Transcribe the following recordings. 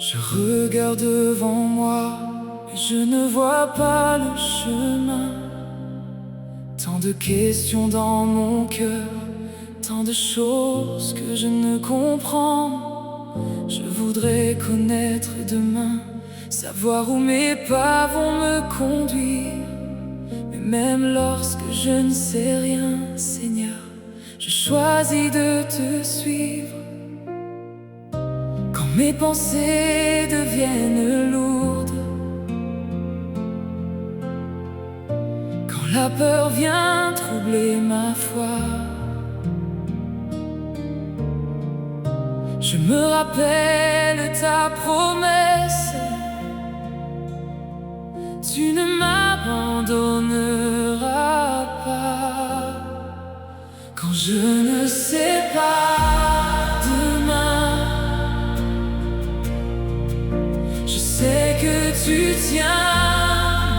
Je regarde devant moi et je ne vois pas le chemin. Tant de questions dans mon cœur, tant de choses que je ne comprends. Je voudrais connaître demain, savoir où mes pas vont me conduire. Mais même lorsque je ne sais rien, Seigneur, je choisis de te suivre. Quand mes pensées deviennent lourdes, quand la peur vient troubler ma foi, je me rappelle ta promesse: tu ne m'abandonneras pas. Quand je ne sais pas demain, je sais que tu tiens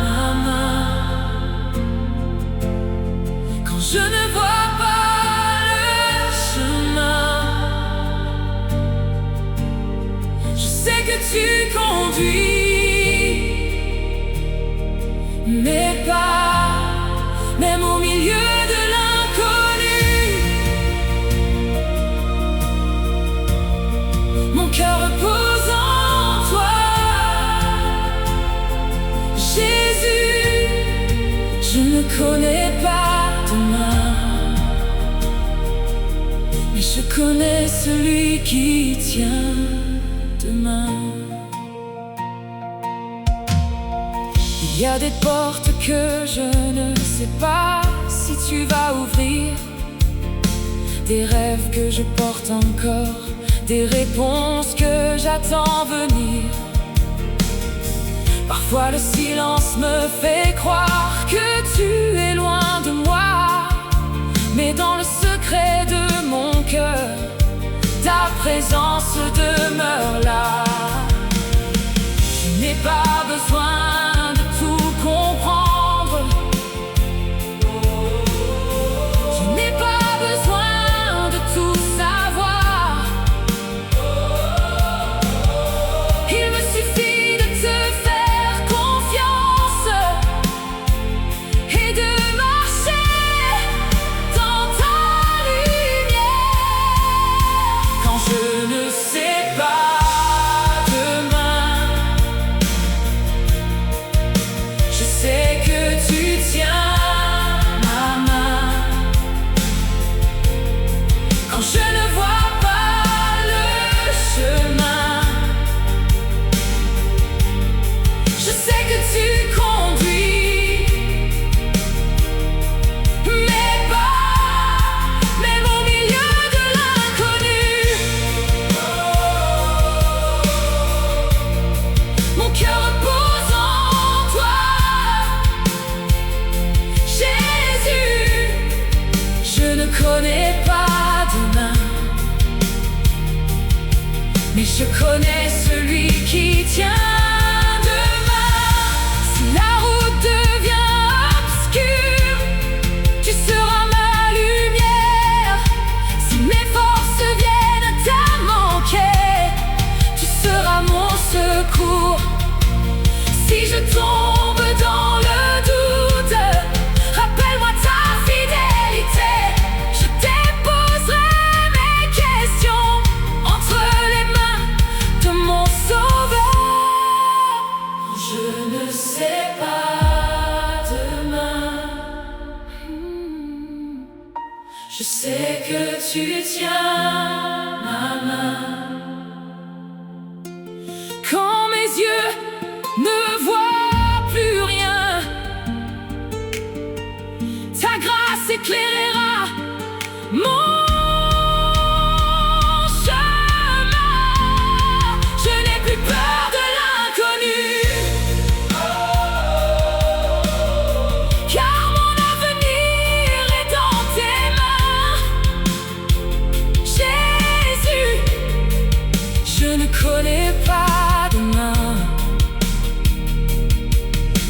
ma main. Quand je ne vois pas le chemin, je sais que tu conduis mes pas, même au milieu de l'inconnu. Mon cœur repose en toi, Jésus. Je ne connais pas demain, mais je connais celui qui tient demain. Il y a des portes que je ne sais pas si tu vas ouvrir, des rêves que je porte encore, des réponses que j'attends venir. Parfois le silence me fait croire que tu es loin de moi, mais dans le secret de mon cœur, ta présence demeure là. Je n'ai pas besoin de tout comprendre, je n'ai pas besoin de tout savoir. Il me suffit de te faire confiance et de marcher dans ta lumière. Quand je ne sais pas demain, je sais que tu tiens ma main. Quand je ne vois pas le chemin, je sais que tu conduis mes pas, même au milieu de l'inconnu. Mon cœur repose en toi, Jésus. Je ne connais pas demain, mais je connais celui qui tient demain. Si la route devient obscure, tu seras ma lumière. Si mes forces viennent à manquer, tu seras mon secours. Si je tombe dans le doute, rappelle-moi ta fidélité. Je déposerai mes questions entre les mains de mon Sauveur. Je ne sais pas demain, je sais que tu tiens ma main. Quand mes yeux ne voient plus rien, ta grâce éclairera mon chemin. Je n'ai plus peur de l'inconnu, car mon avenir est dans tes mains, Jésus. Je ne connais pas demain,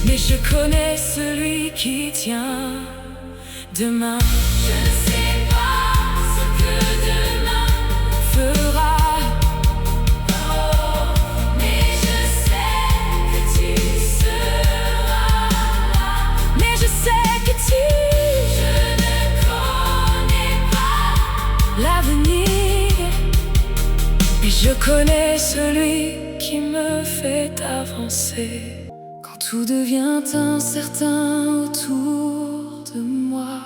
mais je connais celui qui tient demain. Je ne sais pas ce que demain fera, connais celui qui me fait avancer. Quand tout devient incertain autour de moi,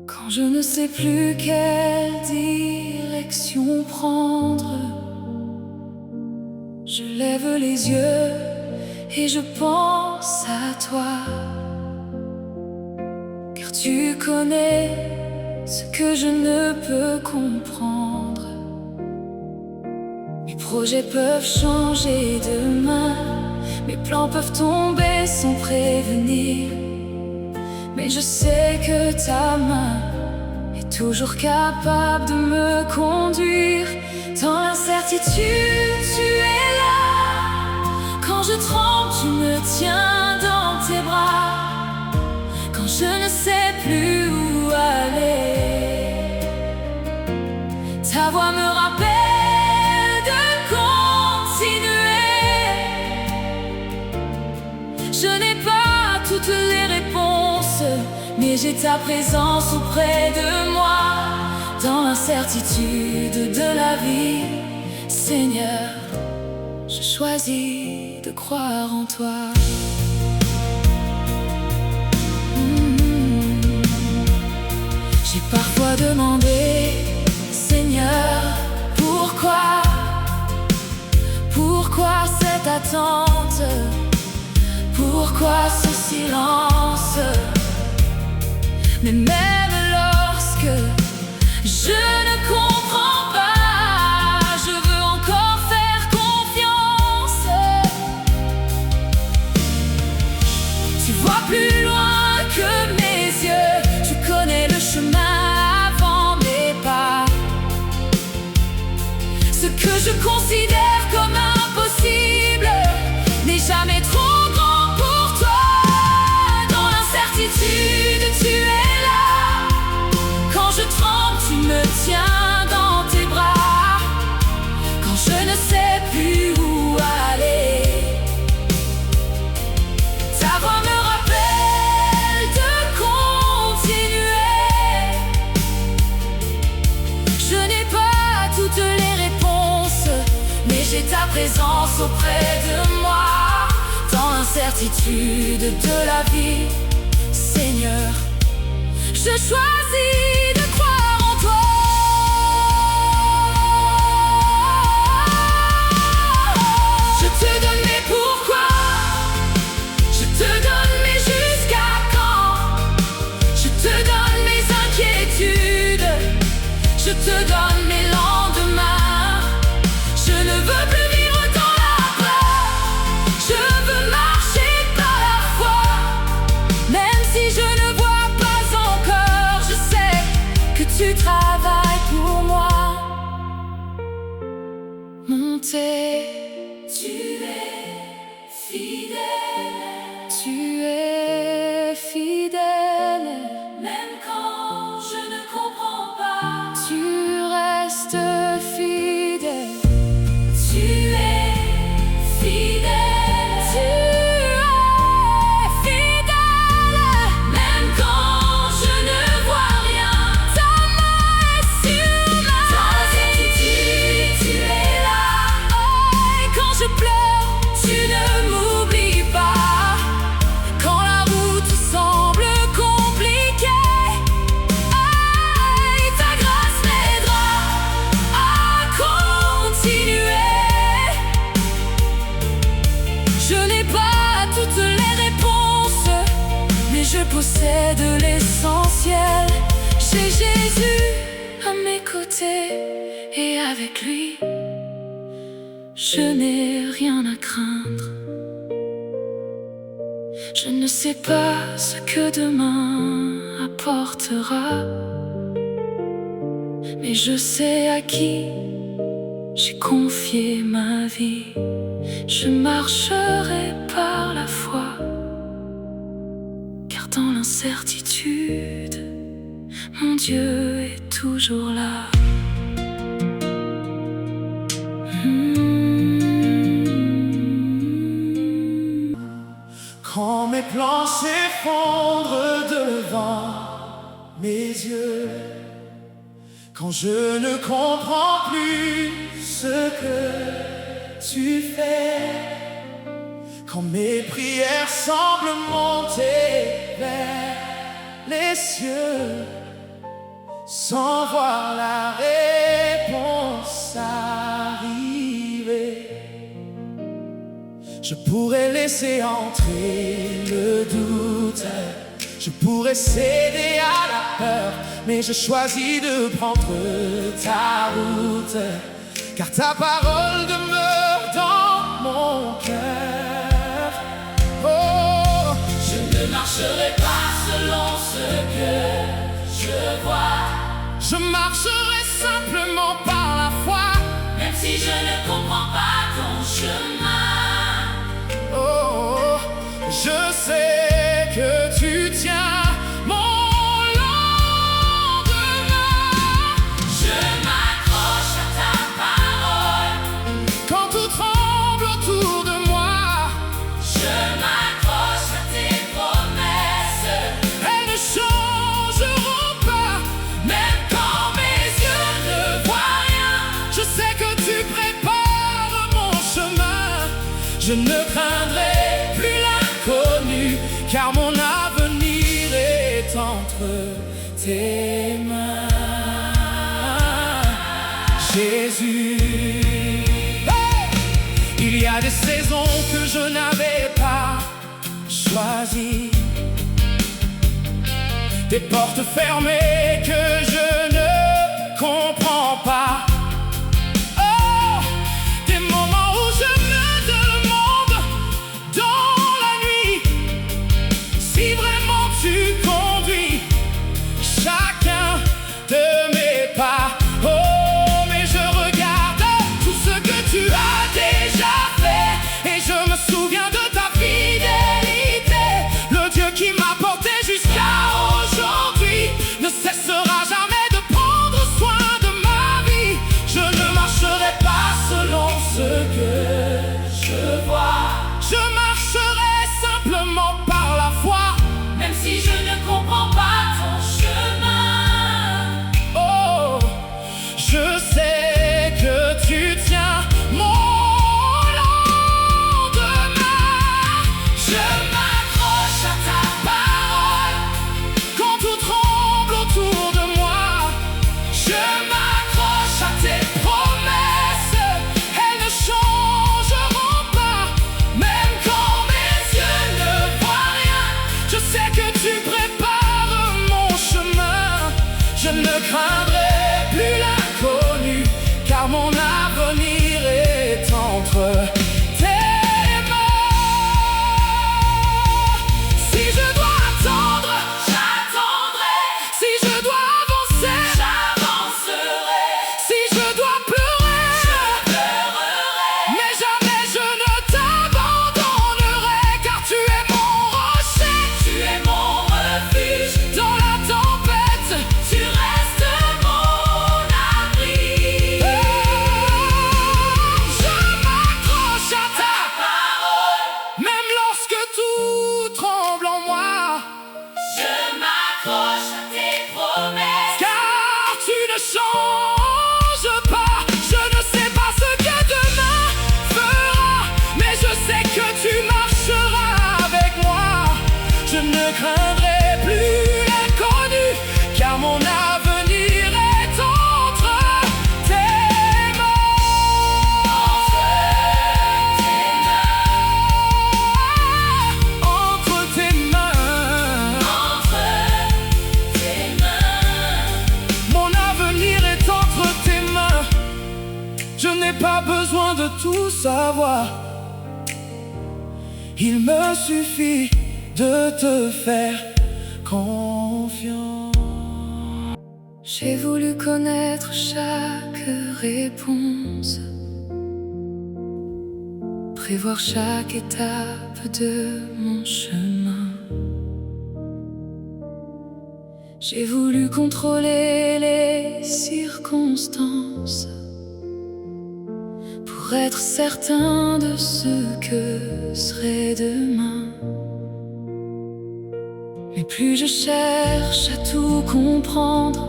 quand je ne sais plus quelle direction prendre, je lève les yeux et je pense à toi. Car tu connais ce que je ne peux comprendre. Mes projets peuvent changer demain, mes plans peuvent tomber sans prévenir, mais je sais que ta main est toujours capable de me conduire. Dans l'incertitude, tu es là. Quand je tremble, tu me tiens dans tes bras. Quand je ne sais plus où aller, ta voix me rappelle de continuer. Je n'ai pas toutes les réponses, mais j'ai ta présence auprès de moi. Dans l'incertitude de la vie, Seigneur, je choisis de croire en toi. J'ai parfois demandé, Seigneur, pourquoi cette attente? Pourquoi ce silence? Mais même lorsque je ne comprends pas, je veux encore faire confiance. Tu vois plus loin que mes yeux, tu connais le chemin avant mes pas. Ce que je considère comme impossible n'est jamais trop grand pour toi. Dans l'incertitude, tu es là. Quand je tremble, tu me tiens dans tes bras. Quand je ne sais plus où aller, ta voix me rappelle de continuer. Je n'ai pas toutes les réponses, mais j'ai ta présence auprès de moi. Dans l'incertitude de la vie, Seigneur, je choisis de croire en toi. Je te donne mes pourquoi, je te donne mes jusqu'à quand. Je te donne mes inquiétudes, je te donne mes lendemains. Je ne veux plus vivre dans la peur, je veux marcher par la foi. Même si je ne vois pas encore, je sais que tu travailles pour moi. Monter, tu es fidèle, tu es fidèle. Même quand je ne comprends pas, tu restes fidèle. Tu es fidèle, tu es fidèle. Même quand je ne vois rien, ta main est sur ma vie. Dans l'incertitude, tu es là. Oh, et quand je pleure, tu ne m'oublies pas. Quand la route semble compliquée, oh, ta grâce m'aidera à continuer. Je n'ai pas toutes les réponses, mais je possède l'essentiel. J'ai Jésus à mes côtés et avec lui, je n'ai rien à craindre. Je ne sais pas ce que demain apportera, mais je sais à qui j'ai confié ma vie. Je marcherai par la foi, car dans l'incertitude, mon Dieu est toujours là. Quand mes plans s'effondrent devant mes yeux, Quand je ne comprends plus ce que tu fais, quand mes prières semblent monter vers les cieux, sans voir la réponse arriver, je pourrais laisser entrer le doute, je pourrais céder à la peur, mais je choisis de prendre ta route, car ta parole demeure dans mon cœur. Oh, je ne marcherai pas selon ce que je vois, je marcherai simplement par la foi, même si je ne comprends pas ton chemin. Oh, je sais que tu tiens mon lendemain. Je m'accroche à ta parole. Quand tout tremble autour de moi, je m'accroche à tes promesses. elles ne changeront pas, même quand mes yeux ne voient rien. je sais que tu prépares mon chemin. Je ne craindrai plus l'inconnu, car mon avenir est entre tes mains. Jésus, hey! Il y a des saisons que je n'avais pas choisies, des portes fermées que je ne comprends pas. Oh, des moments où je me demande dans la nuit si vraiment tu conduis chacun de mes pas. Oh, mais je regarde tout ce que tu as déjà fait et je me souviens de ta fidélité. Le Dieu qui m'a porté jusqu'à aujourd'hui ne cessera jamais de prendre soin de ma vie. Je ne marcherai pas selon ce que je vois, je marcherai simplement par la foi, même si je ne comprends pas ton chemin. oh, je sais que tu tiens mon lendemain. Je m'accroche à ta parole. Quand tout tremble autour de moi, Je m'accroche à tes promesses. elles ne changeront pas, Même quand mes yeux ne voient rien. je sais que tu prépares mon chemin. Je ne craindrai plus l'inconnu, car mon avenir est entre tes mains. Si je dois attendre, J'attendrai, si je dois avancer, j'avancerai, si je dois pleurer, pleurerai. mais jamais je ne t'abandonnerai, car tu es mon rocher. Tu es mon refuge, Dans la tempête, tu restes mon abri. je m'accroche à ta Parole, même lorsque tout tremble en moi, je m'accroche à tes promesses. car tu ne changes pas. Je ne sais pas ce que demain fera, mais je sais que tu marcheras avec moi. Je ne craindrai plus l'inconnu, car mon avenir est entre tes mains. Entre tes mains, Entre tes mains, mon avenir est entre tes mains. Je n'ai pas besoin de tout savoir, il me suffit de te faire confiance. J'ai voulu connaître chaque réponse, prévoir chaque étape de mon chemin. J'ai voulu contrôler les circonstances pour être certain de ce que serait demain. Mais plus je cherche à tout comprendre,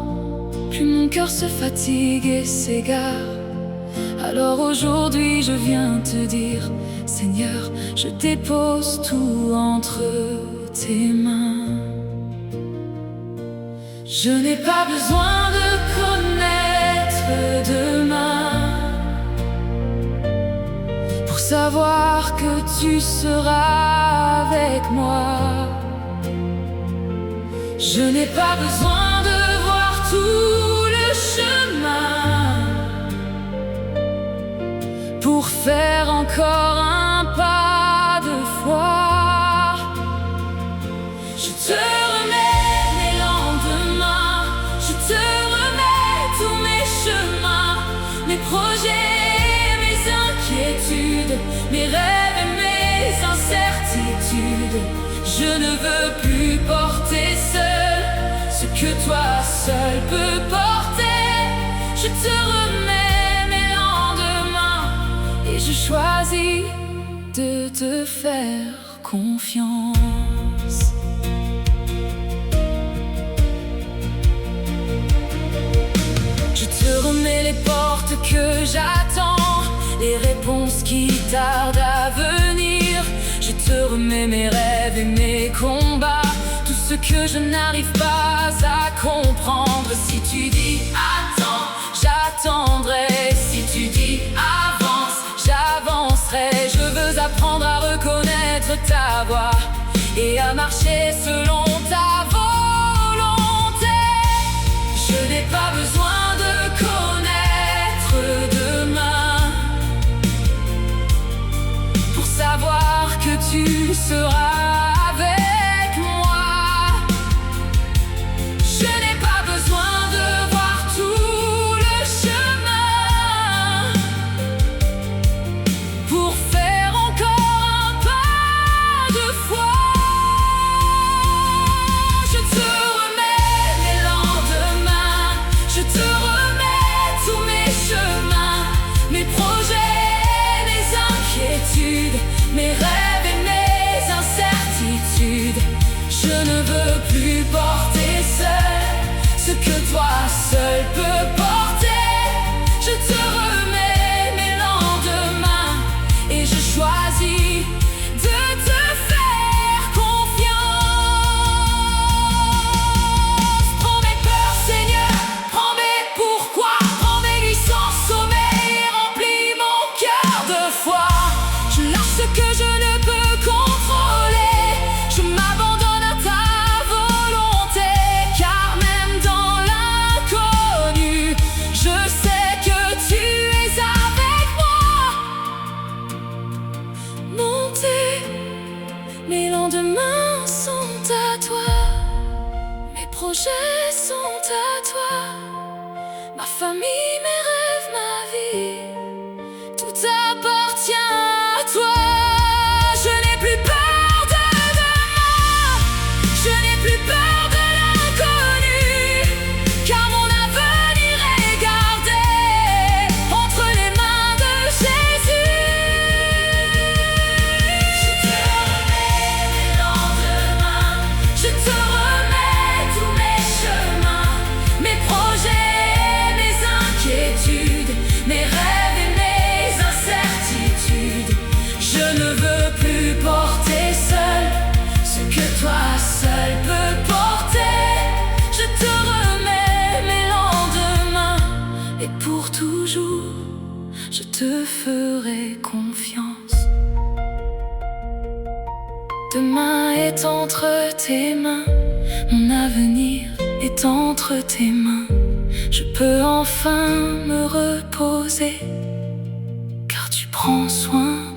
plus mon cœur se fatigue et s'égare. Alors aujourd'hui je viens te dire, Seigneur, je dépose tout entre tes mains. Je n'ai pas besoin de connaître demain pour savoir que tu seras avec moi. Je n'ai pas besoin de voir tout le chemin pour faire encore un pas de foi. Je te remets mes lendemains, je te remets tous mes chemins, mes projets, mes inquiétudes, mes rêves et mes incertitudes. Je ne veux plus porter seul ce que toi seul peux porter. Je te remets mes lendemains et je choisis de te faire confiance. Je te remets les portes que j'attends, les réponses qui tardent à venir. Je te remets mes rêves et mes combats, tout ce que je n'arrive pas à comprendre. Si tu dis attends, j'attendrai. Si tu dis avance, j'avancerai. Je veux apprendre à reconnaître ta voix et à marcher selon ta volonté. Je n'ai pas besoin de connaître demain pour savoir que tu seras avec moi. Je n'ai pas besoin de voir tout le chemin pour faire encore un pas de foi. Je te remets mes lendemains, je te remets tous mes chemins, mes projets, mes inquiétudes, mes rêves et mes incertitudes. Je ne veux plus porter seul ce que toi seul peux porter. Je te remets mes lendemains et je choisis de te faire confiance. Prends mes peurs, Seigneur, prends mes pourquoi, prends mes glissants sommets et remplis mon cœur de foi. Je lâche ce que je ne peux contrôler, je m'abandonne à ta volonté, car même dans l'inconnu, je sais que tu es avec moi. Monter, mes lendemains sont à toi, mes projets sont à toi, ma famille, mes rêves, ma vie, tout appartient à toi. Je n'ai plus peur de demain, je n'ai plus peur de l'inconnu, car mon avenir est gardé entre les mains de Jésus. Je te remets mes lendemains, je te remets tous mes chemins, mes projets, mes inquiétudes, mes rêves et mes incertitudes. Je ne veux plus porter seul ce que toi seul peux porter. Je te remets mes lendemains et pour toujours je te ferai confiance. Demain est entre tes mains, mon avenir est entre tes mains. Je peux enfin me reposer, car tu prends soin